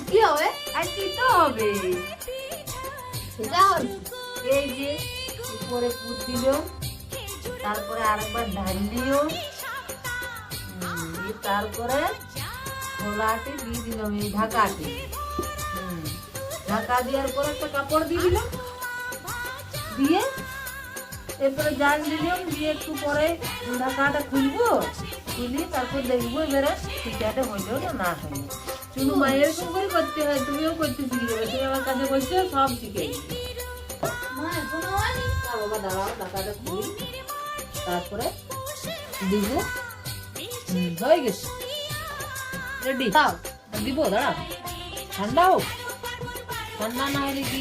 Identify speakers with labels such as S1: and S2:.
S1: কি হবে?
S2: আর কি তো হবে?
S1: সেটা হবে।
S2: এই যে উপরে পুর দিল, তারপরে আরেকবার ঢাললিও, তারপরে ছোলাটি দিয়ে দিলাম এই ঢাকাটি। ঢাকা দেওয়ার পরে একটা কাপড় দিয়ে দিলাম, দিয়ে এরপরে জাল দিলাম, দিয়ে একটু পরে ঢাকাটা খুলবো, খুলি তারপর দেখবো এবারে খিচাটা হইলো না হইলো। চুনু মা এরকম করে করতে হয়, তুমিও করতে শিখে যাবে। তুমি আমার কাছে বসে সব শিখে
S1: মা এখনো হয়নি।
S2: বাবা দাঁড়াও, ঢাকাটা খুলি, তারপরে দিব। হয়ে গেছে, রেডি।
S1: দাও।
S2: দিব, দাঁড়াও, ঠান্ডা হোক, ঠান্ডা না হলে কি